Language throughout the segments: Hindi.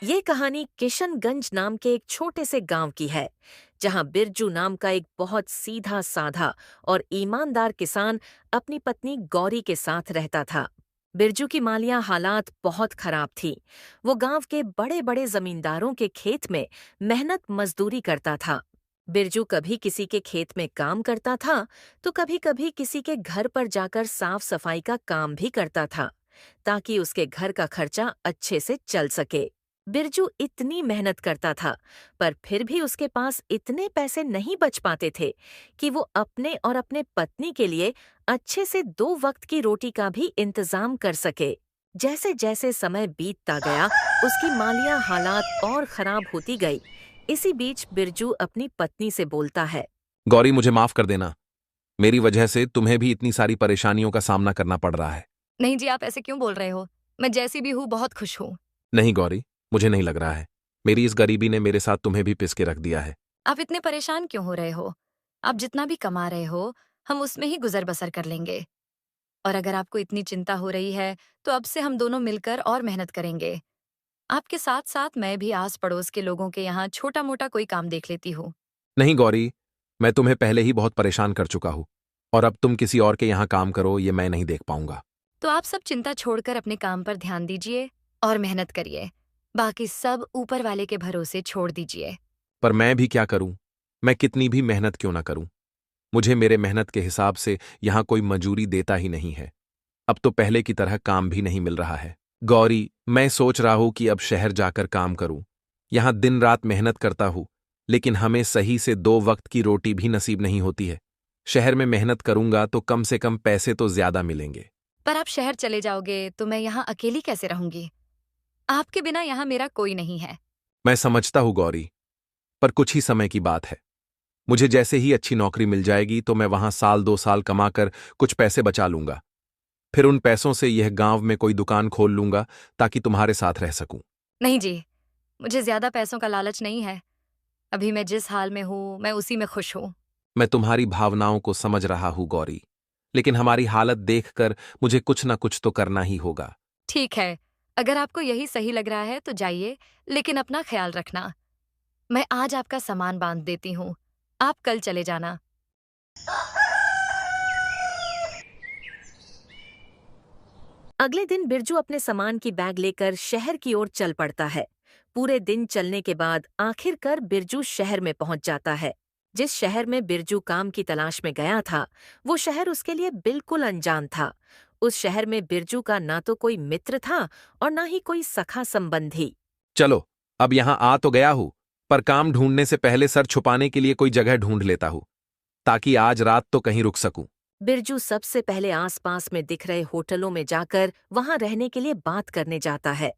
ये कहानी किशनगंज नाम के एक छोटे से गांव की है, जहां बिरजू नाम का एक बहुत सीधा साधा और ईमानदार किसान अपनी पत्नी गौरी के साथ रहता था। बिरजू की मालिया हालात बहुत खराब थी। वो गांव के बड़े बड़े जमींदारों के खेत में मेहनत मजदूरी करता था। बिरजू कभी किसी के खेत में काम करता था, तो कभी कभी किसी के घर पर जाकर साफ सफाई का काम भी करता था, ताकि उसके घर का खर्चा अच्छे से चल सके। बिरजू इतनी मेहनत करता था, पर फिर भी उसके पास इतने पैसे नहीं बच पाते थे कि वो अपने और अपने पत्नी के लिए अच्छे से 2 वक्त की रोटी का भी इंतजाम कर सके। जैसे जैसे समय बीतता गया, उसकी मालिया हालात और खराब होती गई। इसी बीच बिरजू अपनी पत्नी से बोलता है। गौरी, मुझे माफ कर देना। मेरी वजह से तुम्हें भी इतनी सारी परेशानियों का सामना करना पड़ रहा है। नहीं जी, आप ऐसे क्यों बोल रहे हो? मैं जैसी भी हूँ बहुत खुश हूँ। नहीं गौरी, मुझे नहीं लग रहा है। मेरी इस गरीबी ने मेरे साथ तुम्हें भी पिस के रख दिया है। आप इतने परेशान क्यों हो रहे हो? आप जितना भी कमा रहे हो, हम उसमें ही गुजर बसर कर लेंगे। और अगर आपको इतनी चिंता हो रही है, तो अब से हम दोनों मिलकर और मेहनत करेंगे। आपके साथ साथ मैं भी आस पड़ोस के लोगों के यहाँ छोटा मोटा कोई काम देख लेती हूँ। नहीं गौरी, मैं तुम्हें पहले ही बहुत परेशान कर चुका हूँ, और अब तुम किसी और के यहाँ काम करो, ये मैं नहीं देख पाऊंगा। तो आप सब चिंता छोड़कर अपने काम पर ध्यान दीजिए और मेहनत करिए। बाकी सब ऊपर वाले के भरोसे छोड़ दीजिए। पर मैं भी क्या करूं? मैं कितनी भी मेहनत क्यों ना करूं, मुझे मेरे मेहनत के हिसाब से यहाँ कोई मजूरी देता ही नहीं है। अब तो पहले की तरह काम भी नहीं मिल रहा है। गौरी, मैं सोच रहा हूं कि अब शहर जाकर काम करूं। यहां दिन रात मेहनत करता हूं, लेकिन हमें सही से 2 वक्त की रोटी भी नसीब नहीं होती है। शहर में मेहनत करूंगा तो कम से कम पैसे तो ज्यादा मिलेंगे। पर आप शहर चले जाओगे तो मैं यहाँ अकेली कैसे रहूंगी? आपके बिना यहाँ मेरा कोई नहीं है। मैं समझता हूं गौरी, पर कुछ ही समय की बात है। मुझे जैसे ही अच्छी नौकरी मिल जाएगी तो मैं वहां 1-2 साल कमाकर कुछ पैसे बचा लूंगा। फिर उन पैसों से यह गांव में कोई दुकान खोल लूंगा, ताकि तुम्हारे साथ रह सकूं। नहीं जी, मुझे ज्यादा पैसों का लालच नहीं है। अभी मैं जिस हाल में हूँ, मैं उसी में खुश हूँ। मैं तुम्हारी भावनाओं को समझ रहा हूं गौरी, लेकिन हमारी हालत देखकर मुझे कुछ ना कुछ तो करना ही होगा। ठीक है, अगर आपको यही सही लग रहा है तो जाइए, लेकिन अपना ख्याल रखना। मैं आज आपका सामान बांध देती हूँ। आप कल चले जाना। अगले दिन बिरजू अपने सामान की बैग लेकर शहर की ओर चल पड़ता है। पूरे दिन चलने के बाद आखिरकार बिरजू शहर में पहुंच जाता है। जिस शहर में बिरजू काम की तलाश में गया था, वो शहर उसके लिए बिल्कुल अनजान था। उस शहर में बिरजू का ना तो कोई मित्र था और ना ही कोई सखा संबंधी। चलो, अब यहां आ तो गया हूं, पर काम ढूंढने से पहले सर छुपाने के लिए कोई जगह ढूंढ लेता हूं, ताकि आज रात तो कहीं रुक सकूं। बिरजू सबसे पहले आसपास में दिख रहे होटलों में जाकर वहां रहने के लिए बात करने जाता है,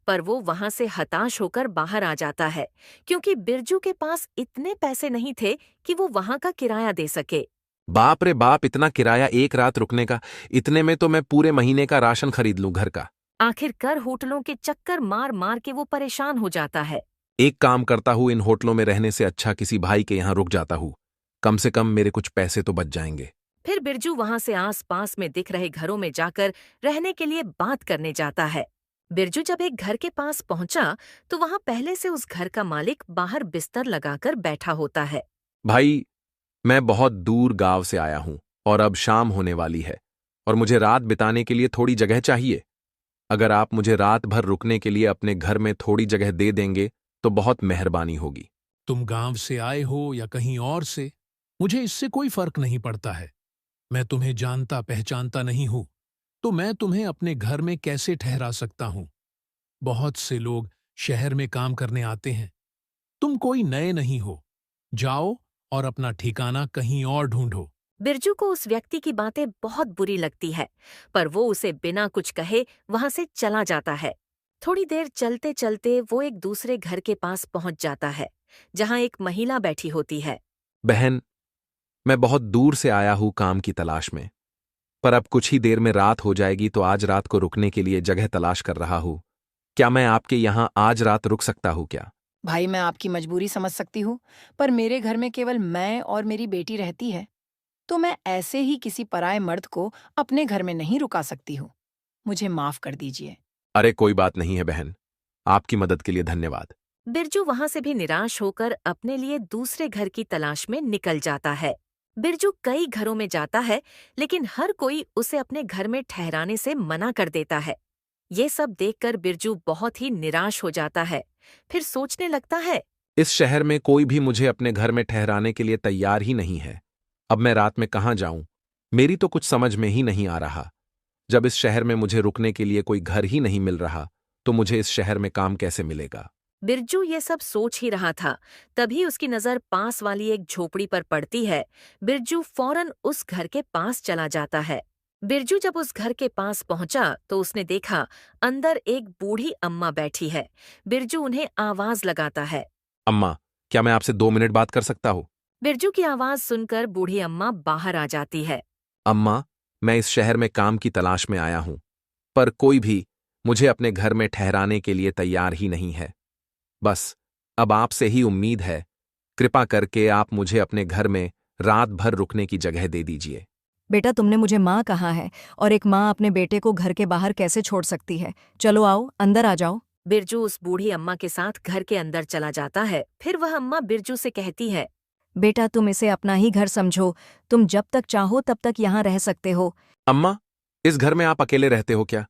पर वो वहां से हताश होकर बाहर आ जाता है, क्योंकि बिरजू के पास इतने पैसे नहीं थे कि वो वहां का किराया दे सके। बाप रे बाप, इतना किराया एक रात रुकने का! इतने में तो मैं पूरे महीने का राशन खरीद लूं घर का। आखिरकार होटलों के चक्कर मार मार के वो परेशान हो जाता है। एक काम करता हूं, इन होटलों में रहने से अच्छा किसी भाई के यहां रुक जाता हूं। कम से कम मेरे कुछ पैसे तो बच जाएंगे। फिर बिरजू वहां से आस-पास में दिख रहे घरों में जाकर रहने के लिए बात करने जाता है। बिरजू जब एक घर के पास पहुंचा, तो वहां पहले से उस घर का मालिक बाहर बिस्तर लगाकर बैठा होता है। भाई, मैं बहुत दूर गांव से आया हूं, और अब शाम होने वाली है, और मुझे रात बिताने के लिए थोड़ी जगह चाहिए। अगर आप मुझे रात भर रुकने के लिए अपने घर में थोड़ी जगह दे देंगे तो बहुत मेहरबानी होगी। तुम गांव से आए हो या कहीं और से, मुझे इससे कोई फर्क नहीं पड़ता है। मैं तुम्हें जानता पहचानता नहीं हूं, तो मैं तुम्हें अपने घर में कैसे ठहरा सकता हूं? बहुत से लोग शहर में काम करने आते हैं। तुम कोई नए नहीं हो। जाओ और अपना ठिकाना कहीं और ढूंढो। बिरजू को उस व्यक्ति की बातें बहुत बुरी लगती है, पर वो उसे बिना कुछ कहे वहां से चला जाता है। थोड़ी देर चलते चलते वो एक दूसरे घर के पास पहुंच जाता है, जहां एक महिला बैठी होती है। बहन, मैं बहुत दूर से आया हूं काम की तलाश में, पर अब कुछ ही देर में रात हो जाएगी, तो आज रात को रुकने के लिए जगह तलाश कर रहा हूं। क्या मैं आपके यहां आज रात रुक सकता हूं क्या? भाई, मैं आपकी मजबूरी समझ सकती हूँ, पर मेरे घर में केवल मैं और मेरी बेटी रहती है, तो मैं ऐसे ही किसी पराये मर्द को अपने घर में नहीं रुका सकती हूँ। मुझे माफ कर दीजिए। अरे कोई बात नहीं है बहन, आपकी मदद के लिए धन्यवाद। बिरजू वहां से भी निराश होकर अपने लिए दूसरे घर की तलाश में निकल जाता है। बिरजू कई घरों में जाता है, लेकिन हर कोई उसे अपने घर में ठहराने से मना कर देता है। ये सब देखकर बिरजू बहुत ही निराश हो जाता है। फिर सोचने लगता है, इस शहर में कोई भी मुझे अपने घर में ठहराने के लिए तैयार ही नहीं है। अब मैं रात में कहाँ जाऊं? मेरी तो कुछ समझ में ही नहीं आ रहा। जब इस शहर में मुझे रुकने के लिए कोई घर ही नहीं मिल रहा, तो मुझे इस शहर में काम कैसे मिलेगा? बिरजू ये सब सोच ही रहा था, तभी उसकी नजर पास वाली एक झोपड़ी पर पड़ती है। बिरजू फौरन उस घर के पास चला जाता है। बिरजू जब उस घर के पास पहुंचा तो उसने देखा अंदर एक बूढ़ी अम्मा बैठी है। बिरजू उन्हें आवाज लगाता है। अम्मा, क्या मैं आपसे 2 मिनट बात कर सकता हूँ? बिरजू की आवाज सुनकर बूढ़ी अम्मा बाहर आ जाती है। अम्मा, मैं इस शहर में काम की तलाश में आया हूं, पर कोई भी मुझे अपने घर में ठहराने के लिए तैयार ही नहीं है। बस अब आपसे ही उम्मीद है। कृपा करके आप मुझे अपने घर में रात भर रुकने की जगह दे दीजिए। बेटा, तुमने मुझे माँ कहा है, और एक माँ अपने बेटे को घर के बाहर कैसे छोड़ सकती है? चलो आओ, अंदर आ जाओ। बिरजू उस बूढ़ी अम्मा के साथ घर के अंदर चला जाता है। फिर वह अम्मा बिरजू से कहती है, बेटा, तुम इसे अपना ही घर समझो। तुम जब तक चाहो तब तक यहाँ रह सकते हो। अम्मा, इस घर में आप अकेले रहते हो क्या?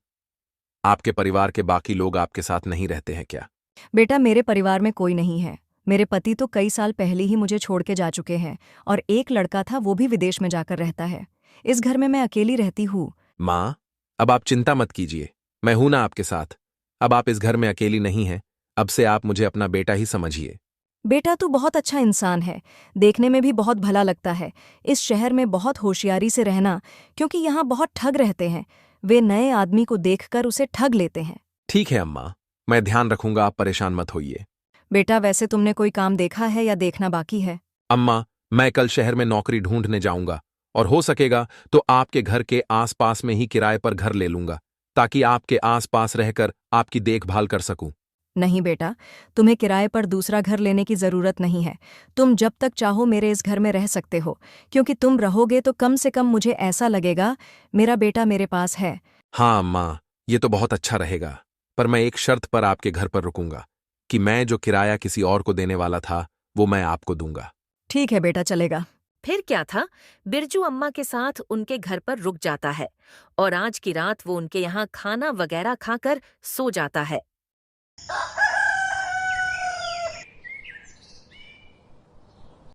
आपके परिवार के बाकी लोग आपके साथ नहीं रहते हैं क्या? बेटा, मेरे परिवार में कोई नहीं है। मेरे पति तो कई साल पहले ही मुझे छोड़ के जा चुके हैं, और एक लड़का था, वो भी विदेश में जाकर रहता है। इस घर में मैं अकेली रहती हूँ। माँ, अब आप चिंता मत कीजिए, मैं हूं ना आपके साथ। अब आप इस घर में अकेली नहीं हैं। अब से आप मुझे अपना बेटा ही समझिए। बेटा, तू बहुत अच्छा इंसान है, देखने में भी बहुत भला लगता है। इस शहर में बहुत होशियारी से रहना, क्योंकि यहाँ बहुत ठग रहते हैं। वे नए आदमी को देखकर उसे ठग लेते हैं। ठीक है अम्मा, मैं ध्यान रखूंगा, आप परेशान मत होइए। बेटा, वैसे तुमने कोई काम देखा है या देखना बाकी है? अम्मा, मैं कल शहर में नौकरी ढूंढने जाऊंगा, और हो सकेगा तो आपके घर के आसपास में ही किराए पर घर ले लूंगा, ताकि आपके आसपास रहकर आपकी देखभाल कर सकूं। नहीं बेटा, तुम्हें किराए पर दूसरा घर लेने की जरूरत नहीं है। तुम जब तक चाहो मेरे इस घर में रह सकते हो, क्योंकि तुम रहोगे तो कम से कम मुझे ऐसा लगेगा मेरा बेटा मेरे पास है। हाँ अम्मा, ये तो बहुत अच्छा रहेगा, पर मैं एक शर्त पर आपके घर पर रुकूंगा कि मैं जो किराया किसी और को देने वाला था, वो मैं आपको दूंगा। ठीक है बेटा, चलेगा। फिर क्या था, बिरजू अम्मा के साथ उनके घर पर रुक जाता है और आज की रात वो उनके यहाँ खाना वगैरह खाकर सो जाता है।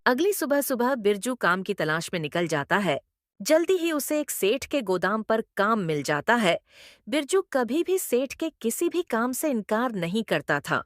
अगली सुबह सुबह बिरजू काम की तलाश में निकल जाता है। जल्दी ही उसे एक सेठ के गोदाम पर काम मिल जाता है। बिरजू कभी भी सेठ के किसी भी काम से इनकार नहीं करता था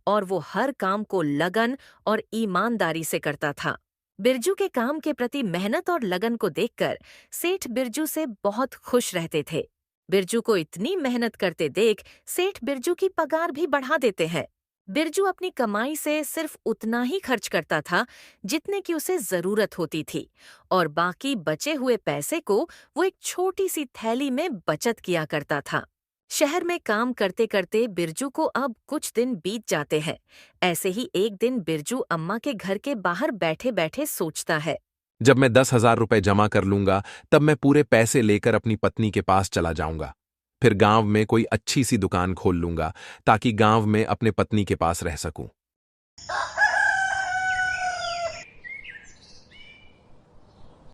और वो हर काम को लगन और ईमानदारी से करता था। बिरजू के काम के प्रति मेहनत और लगन को देखकर सेठ बिरजू से बहुत खुश रहते थे। बिरजू को इतनी मेहनत करते देख सेठ बिरजू की पगार भी बढ़ा देते हैं। बिरजू अपनी कमाई से सिर्फ उतना ही खर्च करता था जितने की उसे जरूरत होती थी, और बाकी बचे हुए पैसे को वो एक छोटी सी थैली में बचत किया करता था। शहर में काम करते करते बिरजू को अब कुछ दिन बीत जाते हैं। ऐसे ही एक दिन बिरजू अम्मा के घर के बाहर बैठे बैठे सोचता है, जब मैं 10,000 रुपए जमा कर लूंगा, तब मैं पूरे पैसे लेकर अपनी पत्नी के पास चला जाऊंगा। फिर गांव में कोई अच्छी सी दुकान खोल लूंगा, ताकि गांव में अपने पत्नी के पास रह सकूं।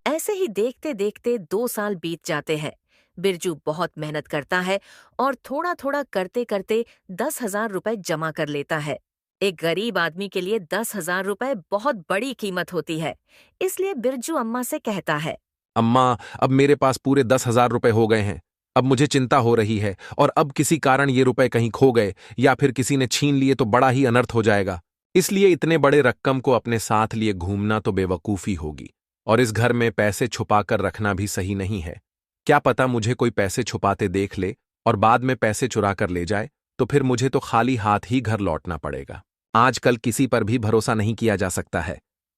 ऐसे ही देखते देखते 2 साल बीत जाते हैं। बिरजू बहुत मेहनत करता है और थोड़ा थोड़ा करते करते 10,000 रुपए जमा कर लेता है। एक गरीब आदमी के लिए 10,000 रुपए बहुत बड़ी कीमत होती है, इसलिए बिरजू अम्मा से कहता है, अम्मा, अब मेरे पास पूरे 10,000 रुपए हो गए हैं। अब मुझे चिंता हो रही है, और अब किसी कारण ये रुपए कहीं खो गए या फिर किसी ने छीन लिए तो बड़ा ही अनर्थ हो जाएगा। इसलिए इतने बड़े रकम को अपने साथ लिए घूमना तो बेवकूफी होगी, और इस घर में पैसे छुपाकर रखना भी सही नहीं है। क्या पता मुझे कोई पैसे छुपाते देख ले और बाद में पैसे चुरा कर ले जाए, तो फिर मुझे तो खाली हाथ ही घर लौटना पड़ेगा। आजकल किसी पर भी भरोसा नहीं किया जा सकता है।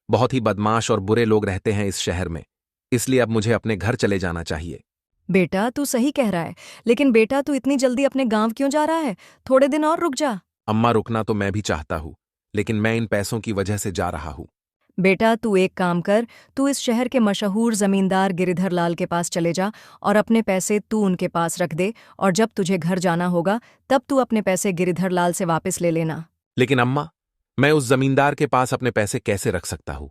बहुत ही बदमाश और बुरे लोग रहते हैं इस शहर में, इसलिए अब मुझे अपने घर चले जाना चाहिए। बेटा, तू सही कह रहा है, लेकिन बेटा, तू इतनी जल्दी अपने गांव क्यों जा रहा है? थोड़े दिन और रुक जा। अम्मा, रुकना तो मैं भी चाहता हूँ, लेकिन मैं इन पैसों की वजह से जा रहा हूँ। बेटा तू एक काम कर, तू इस शहर के मशहूर जमींदार गिरिधर लाल के पास चले जा और अपने पैसे तू उनके पास रख दे, और जब तुझे घर जाना होगा तब तू अपने पैसे गिरिधर लाल से वापस ले लेना। लेकिन अम्मा, मैं उस जमींदार के पास अपने पैसे कैसे रख सकता हूँ?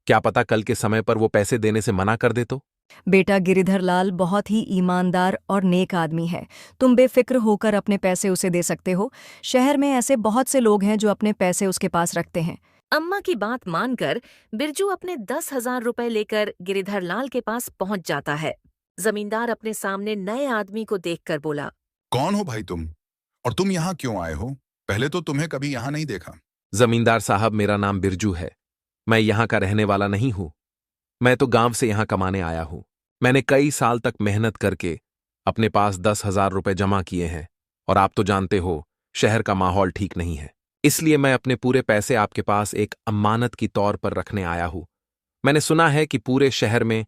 क्या पता कल के समय पर वो पैसे देने से मना कर दे तो? बेटा गिरिधर लाल बहुत ही ईमानदार और नेक आदमी है, तुम बेफिक्र होकर अपने पैसे उसे दे सकते हो। शहर में ऐसे बहुत से लोग हैं जो अपने पैसे उसके पास रखते हैं। अम्मा की बात मानकर बिरजू अपने 10,000 रुपए लेकर गिरिधर लाल के पास पहुंच जाता है। जमींदार अपने सामने नए आदमी को देखकर बोला, कौन हो भाई तुम? और तुम यहाँ क्यों आए हो? पहले तो तुम्हें कभी यहाँ नहीं देखा। जमींदार साहब, मेरा नाम बिरजू है। मैं यहाँ का रहने वाला नहीं हूँ। मैं तो गांव से यहाँ कमाने आया हूँ। मैंने कई साल तक मेहनत करके अपने पास 10,000 रुपए जमा किए हैं, और आप तो जानते हो शहर का माहौल ठीक नहीं है। इसलिए मैं अपने पूरे पैसे आपके पास एक अमानत की तौर पर रखने आया हूँ। मैंने सुना है कि पूरे शहर में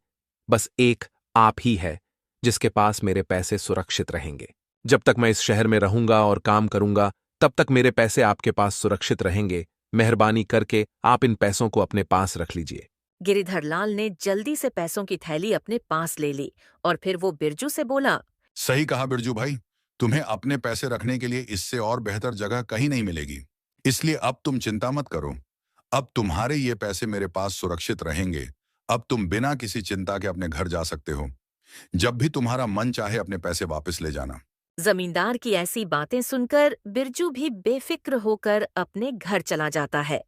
बस एक आप ही है जिसके पास मेरे पैसे सुरक्षित रहेंगे। जब तक मैं इस शहर में रहूंगा और काम करूंगा, तब तक मेरे पैसे आपके पास सुरक्षित रहेंगे। मेहरबानी करके आप इन पैसों को अपने पास रख लीजिए। गिरिधर लाल ने जल्दी से पैसों की थैली अपने पास ले ली और फिर वो बिरजू से बोला, सही कहा बिरजू भाई, तुम्हें अपने पैसे रखने के लिए इससे और बेहतर जगह कहीं नहीं मिलेगी। इसलिए अब तुम चिंता मत करो। अब तुम्हारे ये पैसे मेरे पास सुरक्षित रहेंगे। अब तुम बिना किसी चिंता के अपने घर जा सकते हो। जब भी तुम्हारा मन चाहे अपने पैसे वापस ले जाना। जमींदार की ऐसी बातें सुनकर बिरजू भी बेफिक्र होकर अपने घर चला जाता है।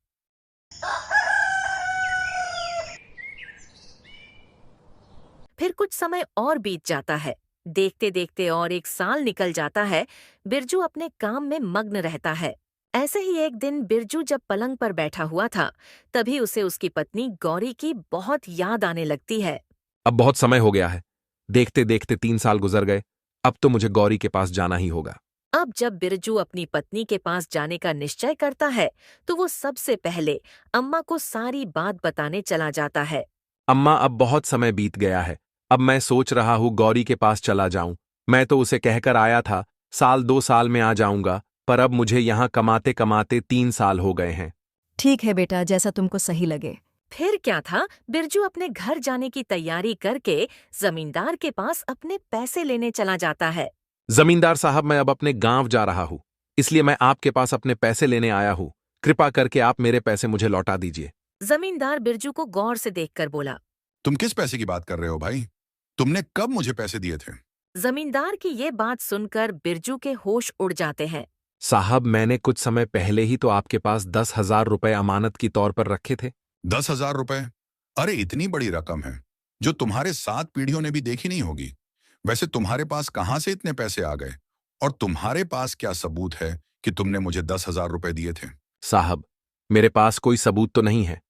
फिर कुछ समय और बीत जाता है। देखते देखते और एक साल निकल जाता है। बिरजू अपने काम में मग्न रहता है। ऐसे ही एक दिन बिरजू जब पलंग पर बैठा हुआ था, तभी उसे उसकी पत्नी गौरी की बहुत याद आने लगती है। अब बहुत समय हो गया है। देखते देखते 3 साल गुजर गए। अब तो मुझे गौरी के पास जाना ही होगा। अब जब बिरजू अपनी पत्नी के पास जाने का निश्चय करता है, तो वो सबसे पहले अम्मा को सारी बात बताने चला जाता है। अम्मा, अब बहुत समय बीत गया है। अब मैं सोच रहा हूँ गौरी के पास चला जाऊं। मैं तो उसे कहकर आया था 1-2 साल में आ जाऊंगा, पर अब मुझे यहाँ कमाते कमाते 3 साल हो गए हैं। ठीक है बेटा, जैसा तुमको सही लगे। फिर क्या था, बिरजू अपने घर जाने की तैयारी करके जमींदार के पास अपने पैसे लेने चला जाता है। जमींदार साहब, मैं अब अपने गांव जा रहा हूँ, इसलिए मैं आपके पास अपने पैसे लेने आया हूँ। कृपा करके आप मेरे पैसे मुझे लौटा दीजिए। जमींदार बिरजू को गौर से देखकर बोला, तुम किस पैसे की बात कर रहे हो भाई? तुमने कब मुझे पैसे दिए थे? जमींदार की ये बात सुनकर बिरजू के होश उड़ जाते हैं। साहब, मैंने कुछ समय पहले ही तो आपके पास 10,000 रुपए अमानत की तौर पर रखे थे। 10,000 रुपए? अरे इतनी बड़ी रकम है जो तुम्हारे 7 पीढ़ियों ने भी देखी नहीं होगी। वैसे तुम्हारे पास कहां से इतने पैसे आ गए? और तुम्हारे पास क्या सबूत है कि तुमने मुझे 10,000 रुपए दिए थे? साहब, मेरे पास कोई सबूत तो नहीं है,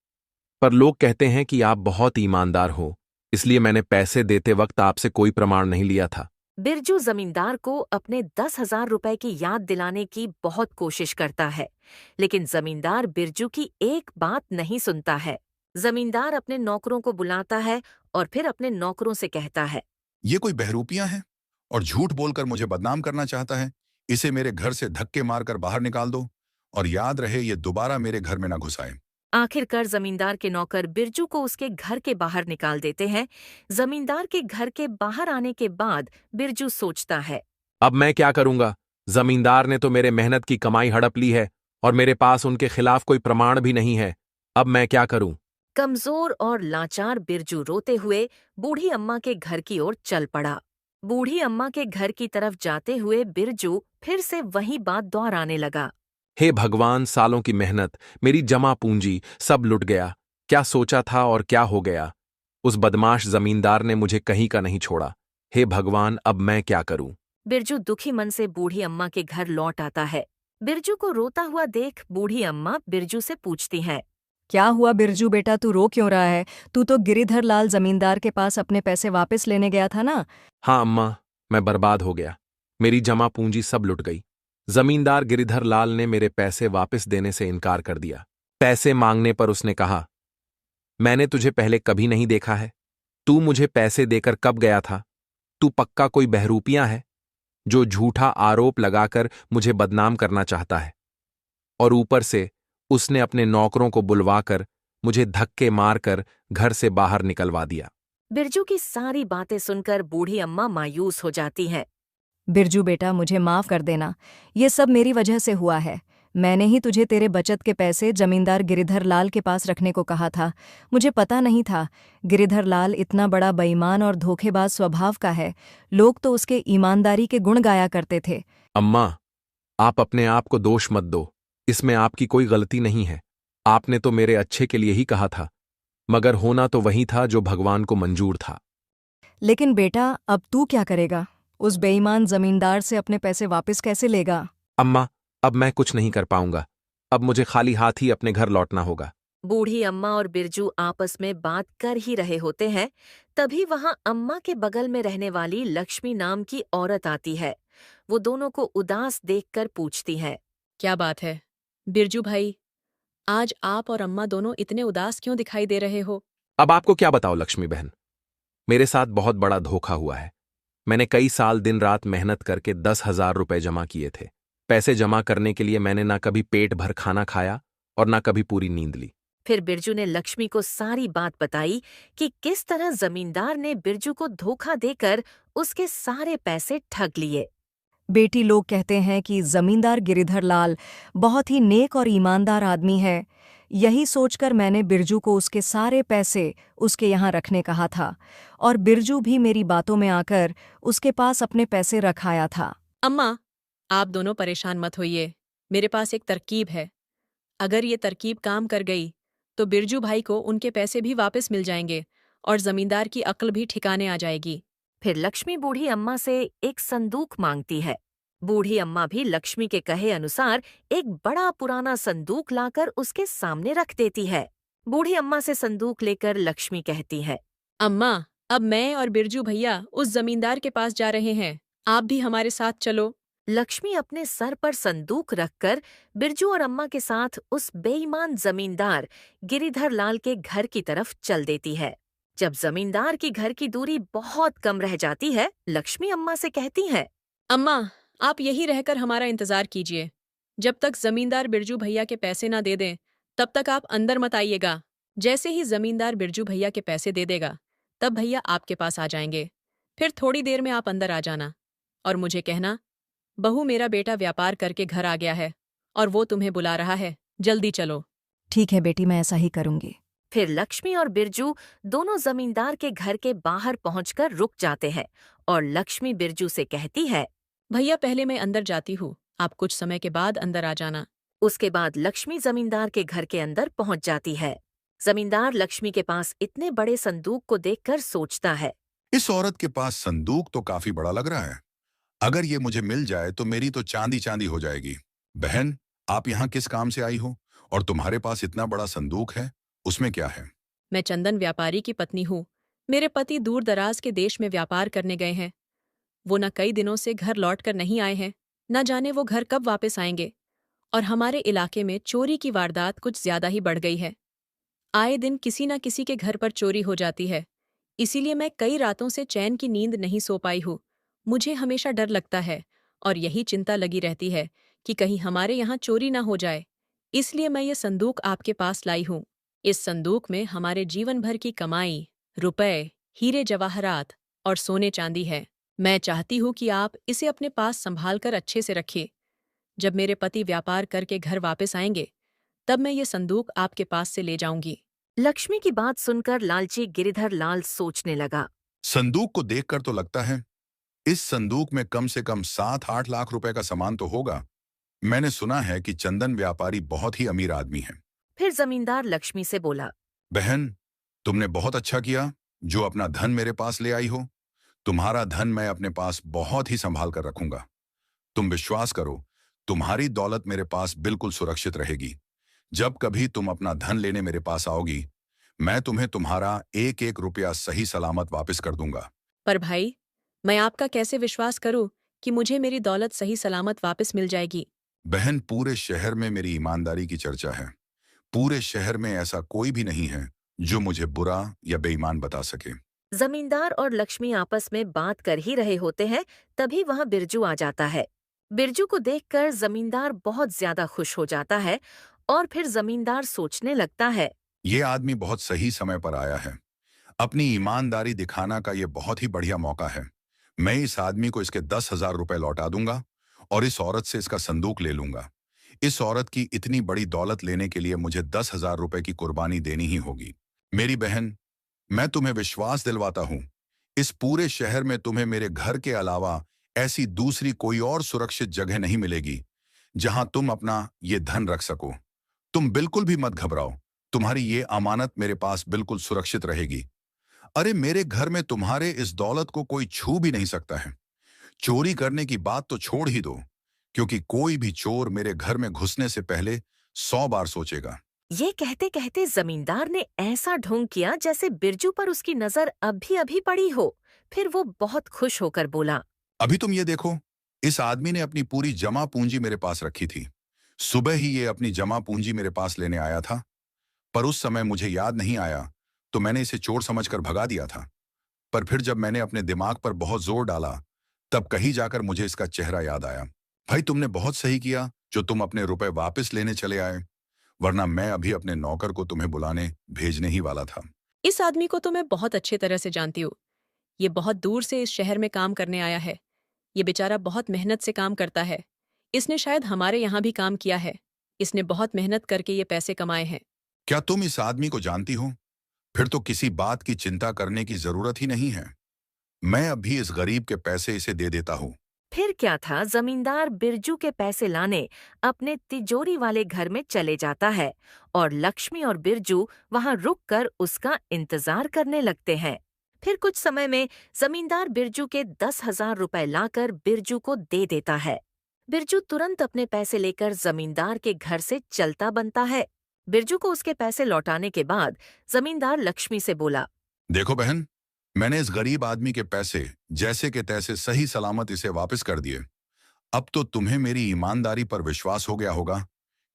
पर लोग कहते हैं कि आप बहुत ईमानदार हो, इसलिए मैंने पैसे देते वक्त आपसे कोई प्रमाण नहीं लिया था। बिरजू जमींदार को अपने 10,000 रुपए की याद दिलाने की बहुत कोशिश करता है, लेकिन जमींदार बिरजू की एक बात नहीं सुनता है। जमींदार अपने नौकरों को बुलाता है और फिर अपने नौकरों से कहता है, ये कोई बहरूपियां है और झूठ बोलकर मुझे बदनाम करना चाहता है। इसे मेरे घर से धक्के मारकर बाहर निकाल दो, और याद रहे ये दोबारा मेरे घर में ना घुसाए। आखिरकार जमींदार के नौकर बिरजू को उसके घर के बाहर निकाल देते हैं। जमींदार के घर के बाहर आने के बाद बिरजू सोचता है, अब मैं क्या करूंगा? जमींदार ने तो मेरे मेहनत की कमाई हड़प ली है और मेरे पास उनके खिलाफ कोई प्रमाण भी नहीं है। अब मैं क्या करूं? कमजोर और लाचार बिरजू रोते हुए बूढ़ी अम्मा के घर की ओर चल पड़ा। बूढ़ी अम्मा के घर की तरफ जाते हुए बिरजू फिर से वही बात दोहराने लगा। हे भगवान, सालों की मेहनत, मेरी जमा पूंजी सब लुट गया। क्या सोचा था और क्या हो गया? उस बदमाश जमींदार ने मुझे कहीं का नहीं छोड़ा। हे भगवान, अब मैं क्या करूं? बिरजू दुखी मन से बूढ़ी अम्मा के घर लौट आता है। बिरजू को रोता हुआ देख बूढ़ी अम्मा बिरजू से पूछती हैं, क्या हुआ बिरजू बेटा, तू रो क्यों रहा है? तू तो गिरिधर लाल जमींदार के पास अपने पैसे वापस लेने गया था ना? हाँ अम्मा, मैं बर्बाद हो गया। मेरी जमा पूंजी सब लुट गई। जमींदार गिरिधर लाल ने मेरे पैसे वापस देने से इनकार कर दिया। पैसे मांगने पर उसने कहा, मैंने तुझे पहले कभी नहीं देखा है। तू मुझे पैसे देकर कब गया था? तू पक्का कोई बहरूपियां है जो झूठा आरोप लगाकर मुझे बदनाम करना चाहता है। और ऊपर से उसने अपने नौकरों को बुलवाकर मुझे धक्के मारकर घर से बाहर निकलवा दिया। बिरजू की सारी बातें सुनकर बूढ़ी अम्मा मायूस हो जाती हैं। बिरजू बेटा, मुझे माफ कर देना। ये सब मेरी वजह से हुआ है। मैंने ही तुझे तेरे बचत के पैसे जमींदार गिरिधर लाल के पास रखने को कहा था। मुझे पता नहीं था गिरिधर लाल इतना बड़ा बेईमान और धोखेबाज स्वभाव का है। लोग तो उसके ईमानदारी के गुण गाया करते थे। अम्मा, आप अपने आप को दोष मत दो। इसमें आपकी कोई गलती नहीं है। आपने तो मेरे अच्छे के लिए ही कहा था, मगर होना तो वही था जो भगवान को मंजूर था। लेकिन बेटा, अब तू क्या करेगा? उस बेईमान जमींदार से अपने पैसे वापस कैसे लेगा? अम्मा, अब मैं कुछ नहीं कर पाऊंगा। अब मुझे खाली हाथ ही अपने घर लौटना होगा। बूढ़ी अम्मा और बिरजू आपस में बात कर ही रहे होते हैं, तभी वहां अम्मा के बगल में रहने वाली लक्ष्मी नाम की औरत आती है। वो दोनों को उदास देखकर पूछती है। क्या बात है बिरजू भाई, आज आप और अम्मा दोनों इतने उदास क्यों दिखाई दे रहे हो? अब आपको क्या बताओ लक्ष्मी बहन, मेरे साथ बहुत बड़ा धोखा हुआ है। मैंने कई साल दिन रात मेहनत करके 10,000 रुपए जमा किए थे। पैसे जमा करने के लिए मैंने ना कभी पेट भर खाना खाया और ना कभी पूरी नींद ली। फिर बिरजू ने लक्ष्मी को सारी बात बताई कि किस तरह जमींदार ने बिरजू को धोखा देकर उसके सारे पैसे ठग लिए। बेटी, लोग कहते हैं कि जमींदार गिरिधर लाल बहुत ही नेक और ईमानदार आदमी है। यही सोचकर मैंने बिरजू को उसके सारे पैसे उसके यहाँ रखने कहा था, और बिरजू भी मेरी बातों में आकर उसके पास अपने पैसे रखाया था। अम्मा, आप दोनों परेशान मत होइए। मेरे पास एक तरकीब है। अगर ये तरकीब काम कर गई तो बिरजू भाई को उनके पैसे भी वापस मिल जाएंगे और जमींदार की अक्ल भी ठिकाने आ जाएगी। फिर लक्ष्मी बूढ़ी अम्मा से एक संदूक मांगती है। बूढ़ी अम्मा भी लक्ष्मी के कहे अनुसार एक बड़ा पुराना संदूक लाकर उसके सामने रख देती है। बूढ़ी अम्मा से संदूक लेकर लक्ष्मी कहती है। अम्मा, अब मैं और बिरजू भैया उस जमींदार के पास जा रहे हैं। आप भी हमारे साथ चलो। लक्ष्मी अपने सर पर संदूक रखकर बिरजू और अम्मा के साथ उस बेईमान जमींदार गिरिधर लाल के घर की तरफ चल देती है। जब जमींदार की घर की दूरी बहुत कम रह जाती है, लक्ष्मी अम्मा से कहती है। अम्मा, आप यहीं रहकर हमारा इंतजार कीजिए। जब तक जमींदार बिरजू भैया के पैसे ना दे दें, तब तक आप अंदर मत आइएगा। जैसे ही जमींदार बिरजू भैया के पैसे दे देगा, तब भैया आपके पास आ जाएंगे। फिर थोड़ी देर में आप अंदर आ जाना और मुझे कहना, बहू, मेरा बेटा व्यापार करके घर आ गया है और वो तुम्हें बुला रहा है, जल्दी चलो। ठीक है बेटी, मैं ऐसा ही करूंगी। फिर लक्ष्मी और बिरजू दोनों जमींदार के घर के बाहर पहुंचकर रुक जाते हैं और लक्ष्मी बिरजू से कहती है। भैया, पहले मैं अंदर जाती हूँ, आप कुछ समय के बाद अंदर आ जाना। उसके बाद लक्ष्मी जमींदार के घर के अंदर पहुंच जाती है। जमींदार लक्ष्मी के पास इतने बड़े संदूक को देखकर सोचता है। इस औरत के पास संदूक तो काफी बड़ा लग रहा है। अगर ये मुझे मिल जाए तो मेरी तो चांदी चांदी हो जाएगी। बहन, आप यहाँ किस काम से आई हो और तुम्हारे पास इतना बड़ा संदूक है, उसमें क्या है? मैं चंदन व्यापारी की पत्नी हूँ। मेरे पति दूर दराज के देश में व्यापार करने गए हैं। वो न कई दिनों से घर लौट कर नहीं आए हैं, न जाने वो घर कब वापस आएंगे। और हमारे इलाके में चोरी की वारदात कुछ ज्यादा ही बढ़ गई है। आए दिन किसी न किसी के घर पर चोरी हो जाती है। इसीलिए मैं कई रातों से चैन की नींद नहीं सो पाई हूँ। मुझे हमेशा डर लगता है और यही चिंता लगी रहती है कि कहीं हमारे यहाँ चोरी ना हो जाए। इसलिए मैं ये संदूक आपके पास लाई हूँ। इस संदूक में हमारे जीवन भर की कमाई, रुपए, हीरे जवाहरात और सोने चांदी है। मैं चाहती हूँ कि आप इसे अपने पास संभाल कर अच्छे से रखिए। जब मेरे पति व्यापार करके घर वापस आएंगे, तब मैं ये संदूक आपके पास से ले जाऊंगी। लक्ष्मी की बात सुनकर लालची गिरिधर लाल सोचने लगा। संदूक को देखकर तो लगता है इस संदूक में कम से कम 7-8 लाख रुपए का सामान तो होगा। मैंने सुना है कि चंदन व्यापारी बहुत ही अमीर आदमी है। फिर जमींदार लक्ष्मी से बोला। बहन, तुमने बहुत अच्छा किया जो अपना धन मेरे पास ले आई हो। तुम्हारा धन मैं अपने पास बहुत ही संभाल कर रखूंगा। तुम विश्वास करो, तुम्हारी दौलत मेरे पास बिल्कुल सुरक्षित रहेगी। जब कभी तुम अपना धन लेने मेरे पास आओगी, मैं तुम्हें तुम्हारा एक एक रुपया सही सलामत वापस कर दूंगा। पर भाई, मैं आपका कैसे विश्वास करूं कि मुझे मेरी दौलत सही सलामत वापस मिल जाएगी? बहन, पूरे शहर में मेरी ईमानदारी की चर्चा है। पूरे शहर में ऐसा कोई भी नहीं है जो मुझे बुरा या बेईमान बता सके। जमींदार और लक्ष्मी आपस में बात कर ही रहे होते हैं, तभी वहां बिरजू आ जाता है। बिरजू को देखकर जमींदार बहुत ज्यादा खुश हो जाता है और फिर जमींदार सोचने लगता है। ये आदमी बहुत सही समय पर आया है। अपनी ईमानदारी दिखाना का ये बहुत ही बढ़िया मौका है। मैं इस आदमी को इसके 10,000 रुपए लौटा दूंगा और इस औरत से इसका संदूक ले लूंगा। इस औरत की इतनी बड़ी दौलत लेने के लिए मुझे 10,000 रुपए की कुर्बानी देनी ही होगी। मेरी बहन, मैं तुम्हें विश्वास दिलवाता हूं, इस पूरे शहर में तुम्हें मेरे घर के अलावा ऐसी दूसरी कोई और सुरक्षित जगह नहीं मिलेगी जहां तुम अपना ये धन रख सको। तुम बिल्कुल भी मत घबराओ, तुम्हारी ये अमानत मेरे पास बिल्कुल सुरक्षित रहेगी। अरे मेरे घर में तुम्हारे इस दौलत को कोई छू भी नहीं सकता है। चोरी करने की बात तो छोड़ ही दो, क्योंकि कोई भी चोर मेरे घर में घुसने से पहले 100 बार सोचेगा। ये कहते कहते जमींदार ने ऐसा ढोंग किया जैसे बिरजू पर उसकी नजर अभी अभी पड़ी हो। फिर वो बहुत खुश होकर बोला, अभी तुम ये देखो, इस आदमी ने अपनी पूरी जमा पूंजी मेरे पास रखी थी। सुबह ही ये अपनी जमा पूंजी मेरे पास लेने आया था, पर उस समय मुझे याद नहीं आया तो मैंने इसे चोर समझकर भगा दिया था। पर फिर जब मैंने अपने दिमाग पर बहुत जोर डाला, तब कहीं जाकर मुझे इसका चेहरा याद आया। भाई, तुमने बहुत सही किया जो तुम अपने रुपए वापस लेने चले आए, वरना मैं अभी अपने नौकर को तुम्हें बुलाने भेजने ही वाला था। इस आदमी को तो मैं बहुत अच्छे तरह से जानती हूँ। ये बहुत दूर से इस शहर में काम करने आया है। ये बेचारा बहुत मेहनत से काम करता है। इसने शायद हमारे यहाँ भी काम किया है। इसने बहुत मेहनत करके ये पैसे कमाए हैं। क्या तुम इस आदमी को जानती हो? फिर तो किसी बात की चिंता करने की जरूरत ही नहीं है। मैं अभी इस गरीब के पैसे इसे दे देता हूँ। फिर क्या था, जमींदार बिरजू के पैसे लाने अपने तिजोरी वाले घर में चले जाता है और लक्ष्मी और बिरजू वहां रुककर उसका इंतजार करने लगते हैं। फिर कुछ समय में जमींदार बिरजू के 10,000 रुपए लाकर बिरजू को दे देता है। बिरजू तुरंत अपने पैसे लेकर जमींदार के घर से चलता बनता है। बिरजू को उसके पैसे लौटाने के बाद जमींदार लक्ष्मी से बोला, देखो बहन, मैंने इस गरीब आदमी के पैसे जैसे के तैसे सही सलामत इसे वापस कर दिए। अब तो तुम्हें मेरी ईमानदारी पर विश्वास हो गया होगा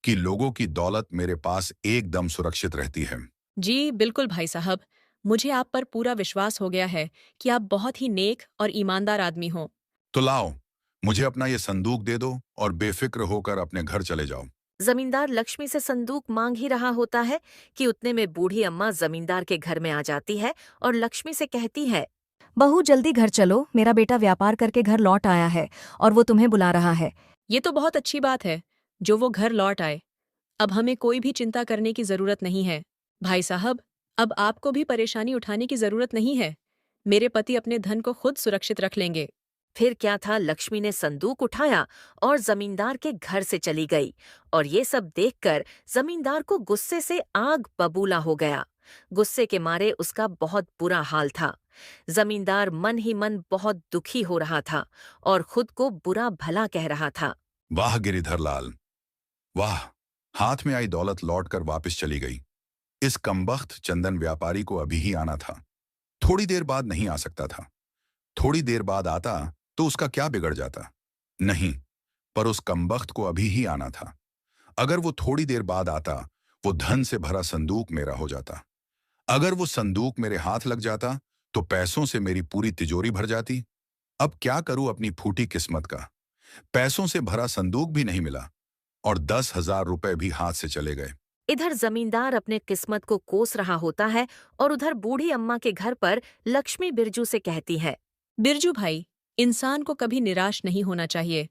कि लोगों की दौलत मेरे पास एकदम सुरक्षित रहती है। जी बिल्कुल भाई साहब, मुझे आप पर पूरा विश्वास हो गया है कि आप बहुत ही नेक और ईमानदार आदमी हो। तो लाओ, मुझे अपना ये संदूक दे दो और बेफिक्र होकर अपने घर चले जाओ। जमींदार लक्ष्मी से संदूक मांग ही रहा होता है कि उतने में बूढ़ी अम्मा जमींदार के घर में आ जाती है और लक्ष्मी से कहती है, बहू जल्दी घर चलो, मेरा बेटा व्यापार करके घर लौट आया है और वो तुम्हें बुला रहा है। ये तो बहुत अच्छी बात है जो वो घर लौट आए। अब हमें कोई भी चिंता करने की जरूरत नहीं है। भाई साहब, अब आपको भी परेशानी उठाने की जरूरत नहीं है। मेरे पति अपने धन को खुद सुरक्षित रख लेंगे। फिर क्या था, लक्ष्मी ने संदूक उठाया और जमींदार के घर से चली गई और ये सब देखकर जमींदार को गुस्से से आग बबूला हो गया। गुस्से के मारे उसका बहुत बुरा हाल था। जमींदार मन ही मन बहुत दुखी हो रहा था और खुद को बुरा भला कह रहा था। वाह गिरिधर लाल, वाह, हाथ में आई दौलत लौटकर वापस चली गई। इस कमबख्त चंदन व्यापारी को अभी ही आना था, थोड़ी देर बाद नहीं आ सकता था। थोड़ी देर बाद आता तो उसका क्या बिगड़ जाता? नहीं, पर उस कमबख्त को अभी ही आना था। अगर वो थोड़ी देर बाद आता, वो धन से भरा संदूक मेरा हो जाता। अगर वो संदूक मेरे हाथ लग जाता तो पैसों से मेरी पूरी तिजोरी भर जाती। अब क्या करूं अपनी फूटी किस्मत का? पैसों से भरा संदूक भी नहीं मिला और 10,000 रुपए भी हाथ से चले गए। इधर जमींदार अपने किस्मत को कोस रहा होता है और उधर बूढ़ी अम्मा के घर पर लक्ष्मी बिरजू से कहती है, बिरजू भाई, इंसान को कभी निराश नहीं होना चाहिए।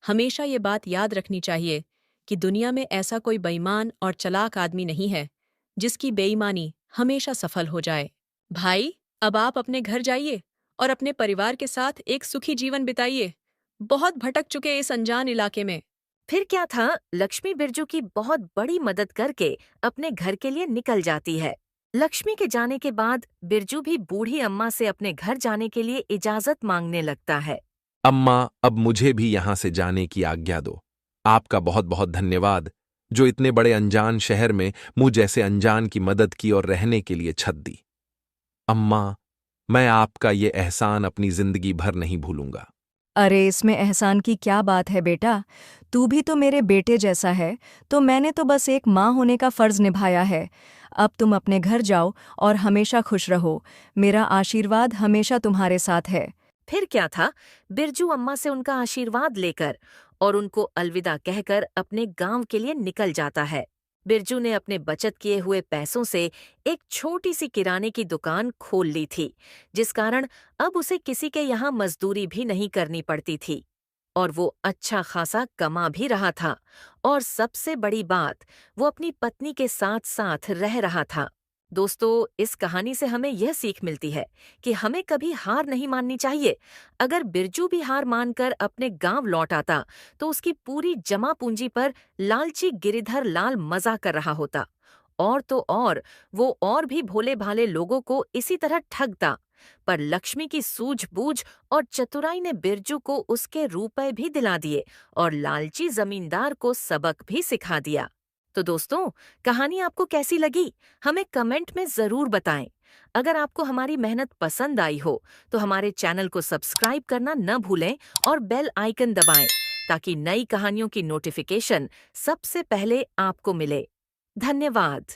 हमेशा ये बात याद रखनी चाहिए कि दुनिया में ऐसा कोई बेईमान और चालाक आदमी नहीं है जिसकी बेईमानी हमेशा सफल हो जाए। भाई, अब आप अपने घर जाइए और अपने परिवार के साथ एक सुखी जीवन बिताइए। बहुत भटक चुके इस अनजान इलाके में। फिर क्या था, लक्ष्मी बिरजू की बहुत बड़ी मदद करके अपने घर के लिए निकल जाती है। लक्ष्मी के जाने के बाद बिरजू भी बूढ़ी अम्मा से अपने घर जाने के लिए इजाजत मांगने लगता है। अम्मा, अब मुझे भी यहाँ से जाने की आज्ञा दो। आपका बहुत बहुत धन्यवाद जो इतने बड़े अनजान शहर में मुझ जैसे अनजान की मदद की और रहने के लिए छत दी। अम्मा, मैं आपका ये एहसान अपनी जिंदगी भर नहीं भूलूंगा। अरे इसमें एहसान की क्या बात है बेटा, तू भी तो मेरे बेटे जैसा है, तो मैंने तो बस एक माँ होने का फर्ज निभाया है। अब तुम अपने घर जाओ और हमेशा खुश रहो। मेरा आशीर्वाद हमेशा तुम्हारे साथ है। फिर क्या था, बिरजू अम्मा से उनका आशीर्वाद लेकर और उनको अलविदा कहकर अपने गांव के लिए निकल जाता है। बिरजू ने अपने बचत किए हुए पैसों से एक छोटी सी किराने की दुकान खोल ली थी, जिस कारण अब उसे किसी के यहाँ मजदूरी भी नहीं करनी पड़ती थी और वो अच्छा खासा कमा भी रहा था। और सबसे बड़ी बात, वो अपनी पत्नी के साथ साथ रह रहा था। दोस्तों, इस कहानी से हमें यह सीख मिलती है कि हमें कभी हार नहीं माननी चाहिए। अगर बिरजू भी हार मानकर अपने गांव लौट आता तो उसकी पूरी जमा पूंजी पर लालची गिरिधर लाल मजा कर रहा होता। और तो और, वो और भी भोले भाले लोगों को इसी तरह ठगता। पर लक्ष्मी की सूझबूझ और चतुराई ने बिरजू को उसके रुपए भी दिला दिए और लालची जमींदार को सबक भी सिखा दिया। तो दोस्तों, कहानी आपको कैसी लगी? हमें कमेंट में जरूर बताएं। अगर आपको हमारी मेहनत पसंद आई हो तो हमारे चैनल को सब्सक्राइब करना न भूलें और बेल आइकन दबाएं ताकि नई कहानियों की नोटिफिकेशन सबसे पहले आपको मिले। धन्यवाद।